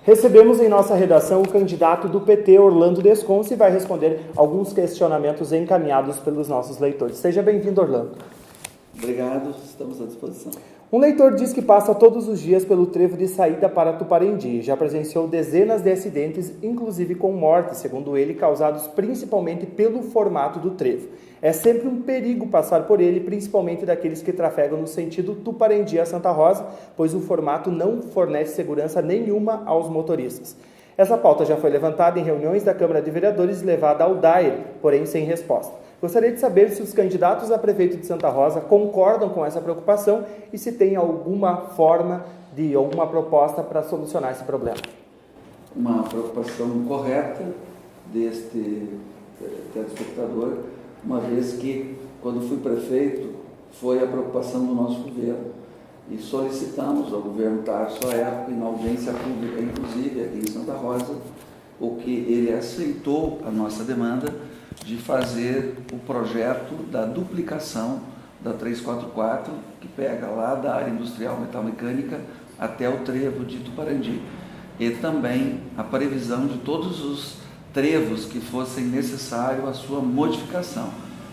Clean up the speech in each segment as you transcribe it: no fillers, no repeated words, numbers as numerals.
Recebemos em nossa redação o candidato do PT, Orlando Desconce, e vai responder alguns questionamentos encaminhados pelos nossos leitores. Seja bem-vindo, Orlando. Obrigado, estamos à disposição. Um leitor diz que passa todos os dias pelo trevo de saída para Tuparendi. Já presenciou dezenas de acidentes, inclusive com morte, segundo ele, causados principalmente pelo formato do trevo. É sempre um perigo passar por ele, principalmente daqueles que trafegam no sentido Tuparendi a Santa Rosa, pois o formato não fornece segurança nenhuma aos motoristas. Essa pauta já foi levantada em reuniões da Câmara de Vereadores e levada ao DAER, porém sem resposta. Gostaria de saber se os candidatos a prefeito de Santa Rosa concordam com essa preocupação e se tem alguma proposta para solucionar esse problema. Uma preocupação correta deste telespectador, uma vez que, quando fui prefeito, foi a preocupação do nosso governo. E solicitamos ao governo Tarso, à época, em audiência pública, inclusive aqui em Santa Rosa, o que ele aceitou a nossa demanda de fazer o projeto da duplicação da 344, que pega lá da área industrial metalmecânica até o trevo de Tuparendi. E também a previsão de todos os trevos que fossem necessários a sua modificação.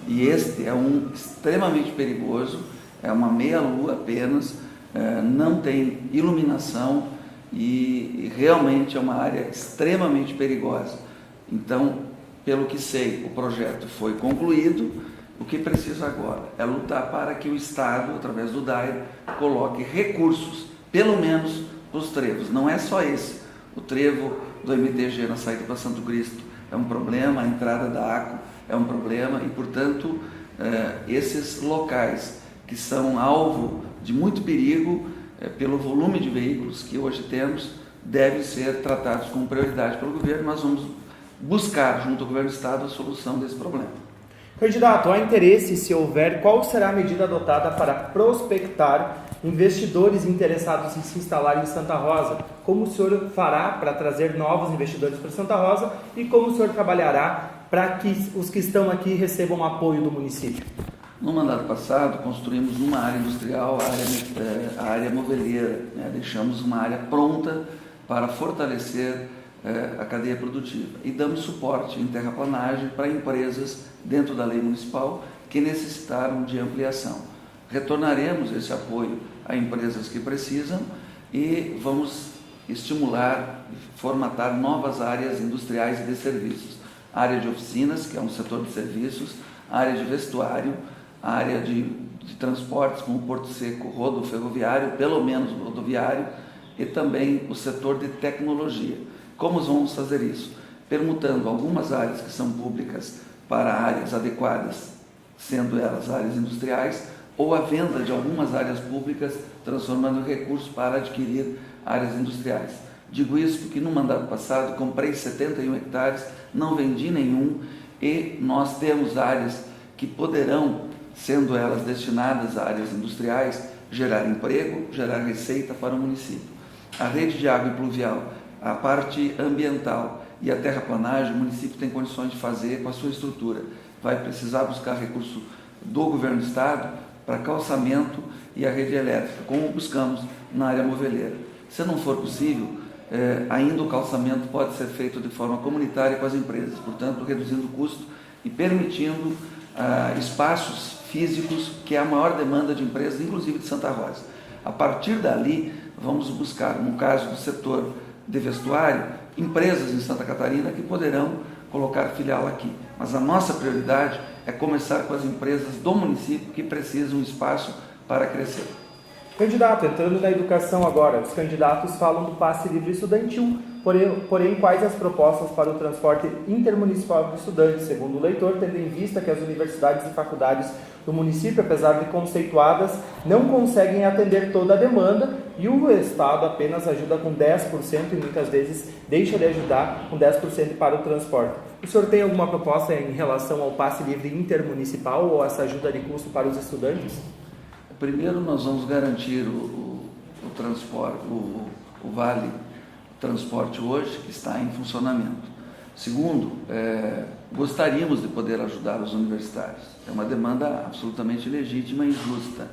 E este é um extremamente perigoso, é uma meia-lua apenas, não tem iluminação e realmente é uma área extremamente perigosa. Então, pelo que sei, o projeto foi concluído. O que precisa agora é lutar para que o Estado, através do DAER, coloque recursos, pelo menos, para os trevos. Não é só esse. O trevo do MTG na saída para Santo Cristo é um problema, a entrada da ACO é um problema e, portanto, esses locais que são alvo de muito perigo pelo volume de veículos que hoje temos, devem ser tratados com prioridade pelo governo. Nós vamos buscar, junto ao governo do Estado, a solução desse problema. Candidato, há interesse, se houver, qual será a medida adotada para prospectar investidores interessados em se instalar em Santa Rosa? Como o senhor fará para trazer novos investidores para Santa Rosa e como o senhor trabalhará para que os que estão aqui recebam apoio do município? No mandato passado, construímos uma área industrial, a área moveleira, deixamos uma área pronta para fortalecer a cadeia produtiva e damos suporte em terraplanagem para empresas dentro da lei municipal que necessitaram de ampliação. Retornaremos esse apoio a empresas que precisam e vamos estimular e formatar novas áreas industriais e de serviços. A área de oficinas, que é um setor de serviços, a área de vestuário, a área de transportes como Porto Seco, rodo ferroviário, pelo menos rodoviário, e também o setor de tecnologia. Como vamos fazer isso? Permutando algumas áreas que são públicas para áreas adequadas, sendo elas áreas industriais, ou a venda de algumas áreas públicas, transformando recursos para adquirir áreas industriais. Digo isso porque no mandato passado comprei 71 hectares, não vendi nenhum, e nós temos áreas que poderão, sendo elas destinadas a áreas industriais, gerar emprego, gerar receita para o município. A rede de água e pluvial, a parte ambiental e a terraplanagem, o município tem condições de fazer com a sua estrutura. Vai precisar buscar recurso do governo do Estado para calçamento e a rede elétrica, como buscamos na área moveleira. Se não for possível, ainda o calçamento pode ser feito de forma comunitária com as empresas, portanto, reduzindo o custo e permitindo espaços físicos, que é a maior demanda de empresas, inclusive de Santa Rosa. A partir dali, vamos buscar, no caso do setor de vestuário, empresas em Santa Catarina que poderão colocar filial aqui. Mas a nossa prioridade é começar com as empresas do município que precisam de espaço para crescer. Candidato, entrando na educação agora, os candidatos falam do passe livre estudantil, porém quais as propostas para o transporte intermunicipal de estudantes, segundo o leitor, tendo em vista que as universidades e faculdades do município, apesar de conceituadas, não conseguem atender toda a demanda e o Estado apenas ajuda com 10% e muitas vezes deixa de ajudar com 10% para o transporte. O senhor tem alguma proposta em relação ao passe livre intermunicipal ou essa ajuda de custo para os estudantes? Primeiro, nós vamos garantir o transporte, o Vale Transporte hoje, que está em funcionamento. Segundo, gostaríamos de poder ajudar os universitários. É uma demanda absolutamente legítima e justa.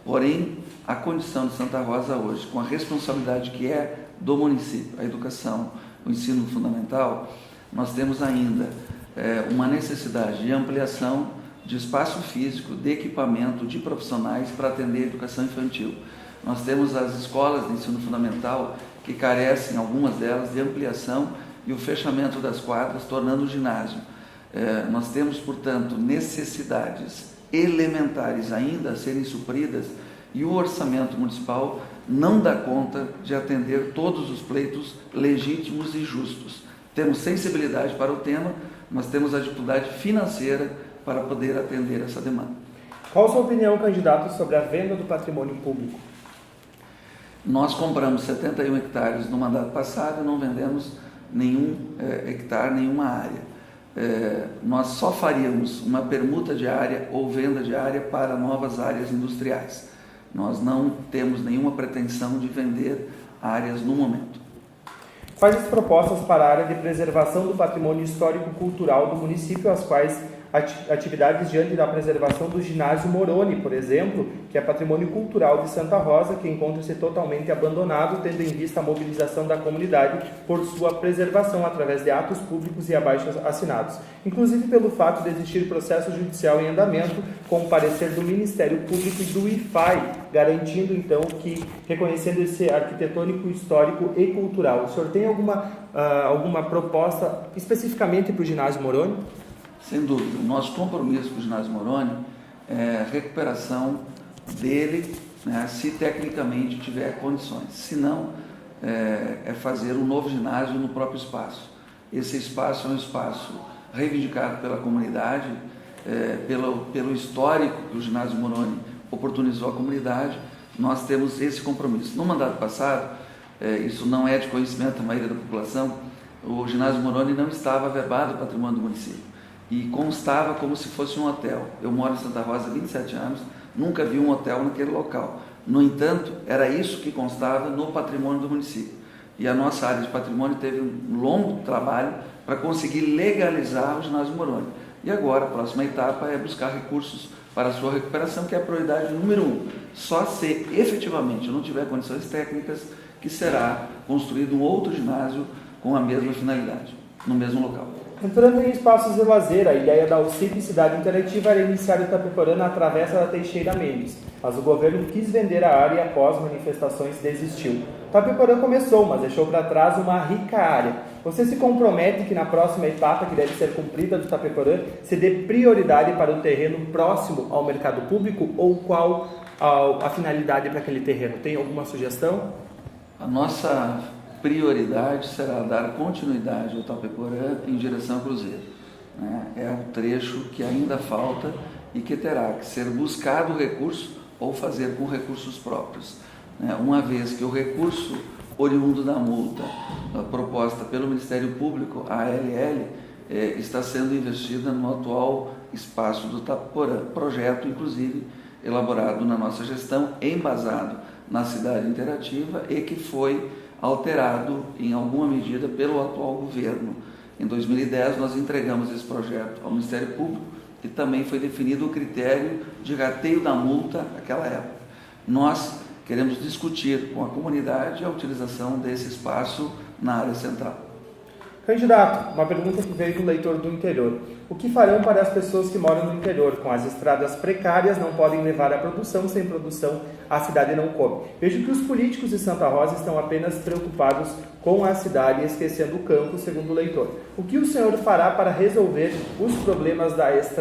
Porém, a condição de Santa Rosa hoje, com a responsabilidade que é do município, a educação, o ensino fundamental, nós temos ainda uma necessidade de ampliação de espaço físico, de equipamento, de profissionais para atender a educação infantil. Nós temos as escolas de ensino fundamental que carecem, algumas delas, de ampliação e o fechamento das quadras, tornando o ginásio. Nós temos, portanto, necessidades elementares ainda a serem supridas e o orçamento municipal não dá conta de atender todos os pleitos legítimos e justos. Temos sensibilidade para o tema, mas temos a dificuldade financeira para poder atender essa demanda. Qual a sua opinião, candidato, sobre a venda do patrimônio público? Nós compramos 71 hectares no mandato passado e não vendemos nenhum hectare, nenhuma área. Nós só faríamos uma permuta de área ou venda de área para novas áreas industriais. Nós não temos nenhuma pretensão de vender áreas no momento. Quais as propostas para a área de preservação do patrimônio histórico-cultural do município, as quais atividades diante da preservação do ginásio Moroni, por exemplo, que é patrimônio cultural de Santa Rosa, que encontra-se totalmente abandonado, tendo em vista a mobilização da comunidade por sua preservação através de atos públicos e abaixo-assinados, inclusive pelo fato de existir processo judicial em andamento com o parecer do Ministério Público e do IFAI, garantindo então que, reconhecendo esse arquitetônico, histórico e cultural. O senhor tem alguma proposta especificamente para o ginásio Moroni? Sem dúvida, o nosso compromisso com o ginásio Moroni é a recuperação dele, né, se tecnicamente tiver condições. Se não, é fazer um novo ginásio no próprio espaço. Esse espaço é um espaço reivindicado pela comunidade, pelo histórico que o ginásio Moroni oportunizou à comunidade. Nós temos esse compromisso. No mandato passado, isso não é de conhecimento da maioria da população, o ginásio Moroni não estava averbado ao patrimônio do município e constava como se fosse um hotel. Eu moro em Santa Rosa há 27 anos, nunca vi um hotel naquele local. No entanto, era isso que constava no patrimônio do município. E a nossa área de patrimônio teve um longo trabalho para conseguir legalizar o ginásio Moroni. E agora, a próxima etapa é buscar recursos para a sua recuperação, que é a prioridade número 1. Só se efetivamente não tiver condições técnicas que será construído um outro ginásio com a mesma finalidade, no mesmo local. Entrando em espaços de lazer, a ideia da UCIP Cidade Interativa era iniciar em Itapeporã na Travessa da Teixeira Mendes, mas o governo quis vender a área e após manifestações desistiu. Itapeporã começou, mas deixou para trás uma rica área. Você se compromete que na próxima etapa que deve ser cumprida do Itapeporã se dê prioridade para o terreno próximo ao mercado público ou qual a finalidade para aquele terreno? Tem alguma sugestão? A nossa prioridade será dar continuidade ao Itapeporã em direção ao Cruzeiro. É um trecho que ainda falta e que terá que ser buscado o recurso ou fazer com recursos próprios. Uma vez que o recurso oriundo da multa proposta pelo Ministério Público, a ALL, está sendo investida no atual espaço do Itapeporã, projeto inclusive elaborado na nossa gestão, embasado na cidade interativa e que foi alterado em alguma medida pelo atual governo. Em 2010 nós entregamos esse projeto ao Ministério Público e também foi definido o critério de rateio da multa naquela época. Nós queremos discutir com a comunidade a utilização desse espaço na área central. Candidato, uma pergunta que veio do leitor do interior. O que farão para as pessoas que moram no interior? Com as estradas precárias, não podem levar a produção, sem produção a cidade não come. Vejo que os políticos de Santa Rosa estão apenas preocupados com a cidade e esquecendo o campo, segundo o leitor. O que o senhor fará para resolver os problemas das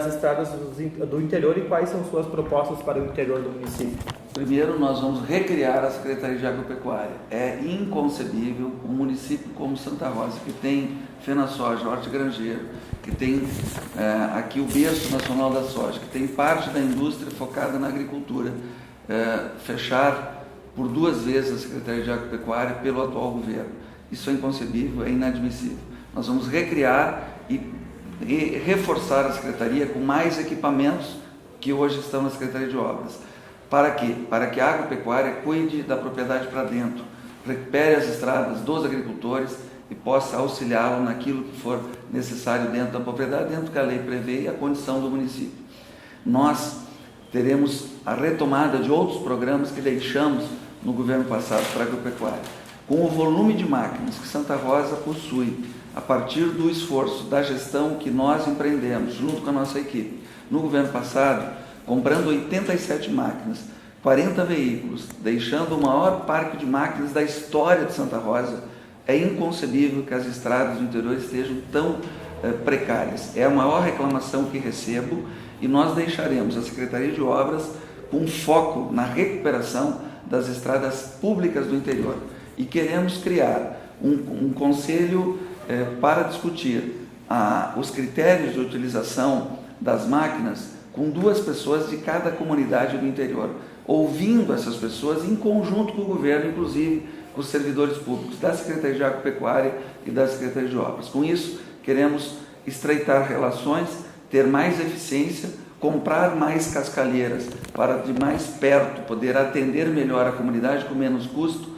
estradas do interior e quais são suas propostas para o interior do município? Primeiro, nós vamos recriar a Secretaria de Agropecuária. É inconcebível um município como Santa Rosa, que tem FenaSoja, hortigranjeiro, que tem aqui o berço nacional da soja, que tem parte da indústria focada na agricultura, fechar por 2 vezes a Secretaria de Agropecuária pelo atual governo. Isso é inconcebível, é inadmissível. Nós vamos recriar e reforçar a Secretaria com mais equipamentos que hoje estão na Secretaria de Obras. Para quê? Para que a agropecuária cuide da propriedade para dentro, recupere as estradas dos agricultores e possa auxiliá-lo naquilo que for necessário dentro da propriedade, dentro do que a lei prevê e a condição do município. Nós teremos a retomada de outros programas que deixamos no governo passado para a agropecuária. Com o volume de máquinas que Santa Rosa possui, a partir do esforço da gestão que nós empreendemos, junto com a nossa equipe, no governo passado, comprando 87 máquinas, 40 veículos, deixando o maior parque de máquinas da história de Santa Rosa, é inconcebível que as estradas do interior estejam tão precárias. É a maior reclamação que recebo e nós deixaremos a Secretaria de Obras com foco na recuperação das estradas públicas do interior. E queremos criar um conselho para discutir os critérios de utilização das máquinas com 2 pessoas de cada comunidade do interior, ouvindo essas pessoas em conjunto com o governo, inclusive com os servidores públicos da Secretaria de Agropecuária e da Secretaria de Obras. Com isso, queremos estreitar relações, ter mais eficiência, comprar mais cascalheiras para de mais perto poder atender melhor a comunidade com menos custo,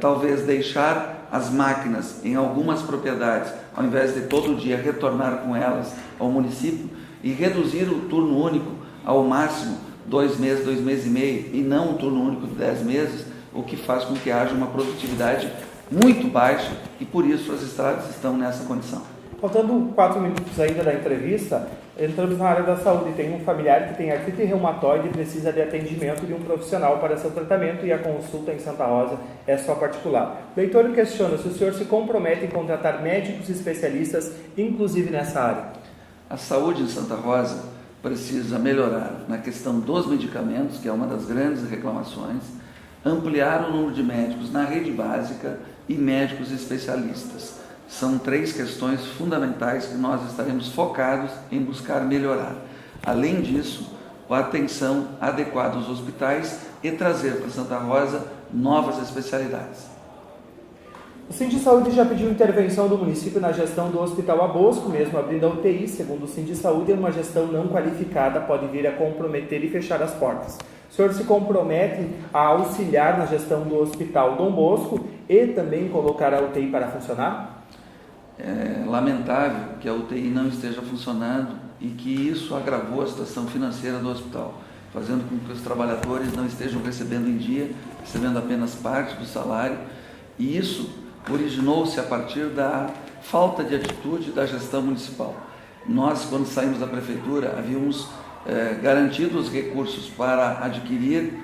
talvez deixar as máquinas em algumas propriedades, ao invés de todo dia retornar com elas ao município, e reduzir o turno único ao máximo 2 meses, 2 meses e meio, e não um turno único de 10 meses, o que faz com que haja uma produtividade muito baixa e por isso as estradas estão nessa condição. Faltando 4 minutos ainda da entrevista, entramos na área da saúde. Tem um familiar que tem artrite reumatoide e precisa de atendimento de um profissional para seu tratamento e a consulta em Santa Rosa é só particular. O leitor questiona se o senhor se compromete em contratar médicos especialistas, inclusive nessa área. A saúde em Santa Rosa precisa melhorar na questão dos medicamentos, que é uma das grandes reclamações, ampliar o número de médicos na rede básica e médicos especialistas. São 3 questões fundamentais que nós estaremos focados em buscar melhorar. Além disso, a atenção adequada aos hospitais e trazer para Santa Rosa novas especialidades. O Sindisaúde já pediu intervenção do município na gestão do Hospital Abosco, mesmo abrindo a UTI. Segundo o Sindisaúde, uma gestão não qualificada pode vir a comprometer e fechar as portas. O senhor se compromete a auxiliar na gestão do Hospital Dom Bosco e também colocar a UTI para funcionar? É lamentável que a UTI não esteja funcionando e que isso agravou a situação financeira do hospital, fazendo com que os trabalhadores não estejam recebendo em dia, recebendo apenas parte do salário, e isso originou-se a partir da falta de atitude da gestão municipal. Nós, quando saímos da prefeitura, havíamos garantido os recursos para adquirir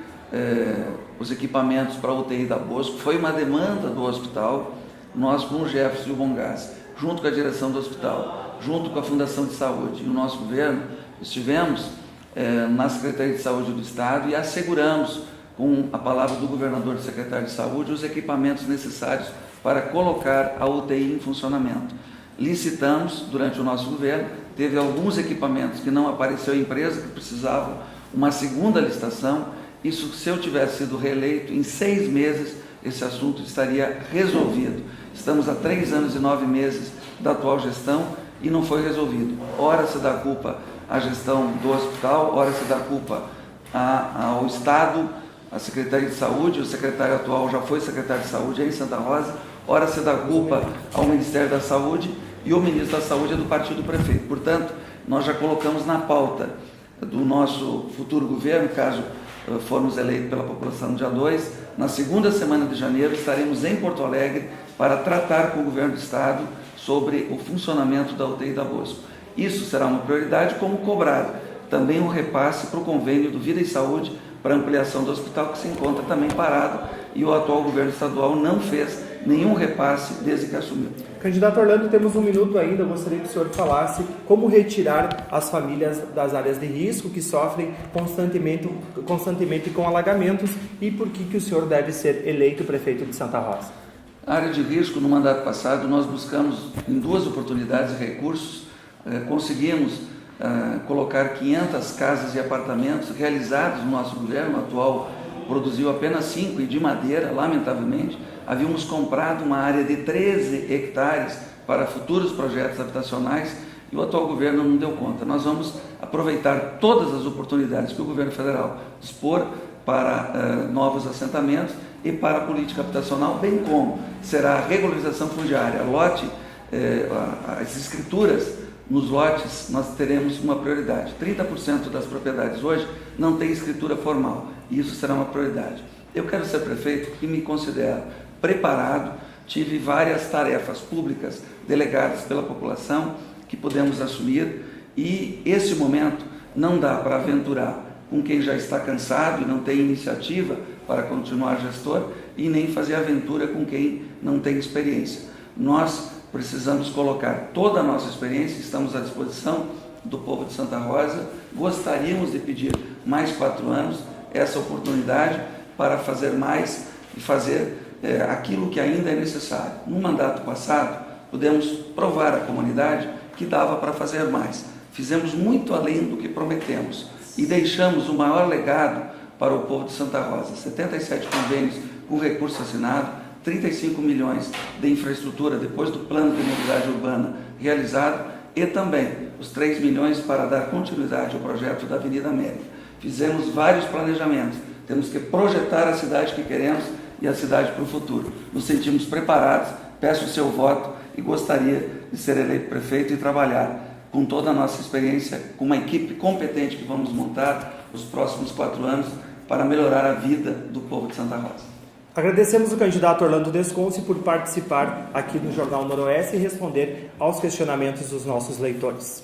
os equipamentos para a UTI da Bosco. Foi uma demanda do hospital. Nós, com o Jefferson e o Bongás, junto com a direção do hospital, junto com a Fundação de Saúde e o nosso governo, estivemos na Secretaria de Saúde do Estado e asseguramos, com a palavra do governador e secretário de Saúde, os equipamentos necessários para colocar a UTI em funcionamento. Licitamos durante o nosso governo, teve alguns equipamentos que não apareceu a empresa, que precisavam uma segunda licitação. Isso, se eu tivesse sido reeleito, em 6 meses esse assunto estaria resolvido. Estamos há 3 anos e 9 meses da atual gestão e não foi resolvido. Ora se dá culpa à gestão do hospital, ora se dá culpa ao Estado, à Secretaria de Saúde. O secretário atual já foi secretário de Saúde em Santa Rosa. Ora se dá culpa ao Ministério da Saúde e o ministro da Saúde é do partido do prefeito. Portanto, nós já colocamos na pauta do nosso futuro governo, caso formos eleitos pela população no dia 2, na segunda semana de janeiro estaremos em Porto Alegre para tratar com o governo do Estado sobre o funcionamento da UTI da Bosco. Isso será uma prioridade, como cobrar também um repasse para o convênio do Vida e Saúde para ampliação do hospital, que se encontra também parado e o atual governo estadual não fez nenhum repasse desde que assumiu. Candidato Orlando, temos 1 minuto ainda. Eu gostaria que o senhor falasse como retirar as famílias das áreas de risco que sofrem constantemente com alagamentos e por que o senhor deve ser eleito prefeito de Santa Rosa. A área de risco, no mandato passado, nós buscamos em 2 oportunidades e recursos, conseguimos colocar 500 casas e apartamentos realizados no nosso governo. O atual produziu apenas 5 e de madeira, lamentavelmente. Havíamos comprado uma área de 13 hectares para futuros projetos habitacionais e o atual governo não deu conta. Nós vamos aproveitar todas as oportunidades que o governo federal dispor para novos assentamentos e para a política habitacional, bem como será a regularização fundiária. As escrituras nos lotes, nós teremos uma prioridade. 30% das propriedades hoje não tem escritura formal e isso será uma prioridade. Eu quero ser prefeito porque me considero preparado, tive várias tarefas públicas delegadas pela população que pudemos assumir, e esse momento não dá para aventurar com quem já está cansado e não tem iniciativa para continuar gestor, e nem fazer aventura com quem não tem experiência. Nós precisamos colocar toda a nossa experiência, estamos à disposição do povo de Santa Rosa, gostaríamos de pedir mais 4 anos, essa oportunidade para fazer mais e fazer aquilo que ainda é necessário. No mandato passado, pudemos provar à comunidade que dava para fazer mais. Fizemos muito além do que prometemos e deixamos o maior legado para o povo de Santa Rosa. 77 convênios com recurso assinado, 35 milhões de infraestrutura depois do plano de mobilidade urbana realizado, e também os 3 milhões para dar continuidade ao projeto da Avenida América. Fizemos vários planejamentos, temos que projetar a cidade que queremos e a cidade para o futuro. Nos sentimos preparados, peço o seu voto e gostaria de ser eleito prefeito e trabalhar com toda a nossa experiência, com uma equipe competente que vamos montar nos próximos 4 anos para melhorar a vida do povo de Santa Rosa. Agradecemos o candidato Orlando Desconce por participar aqui no Jornal Noroeste e responder aos questionamentos dos nossos leitores.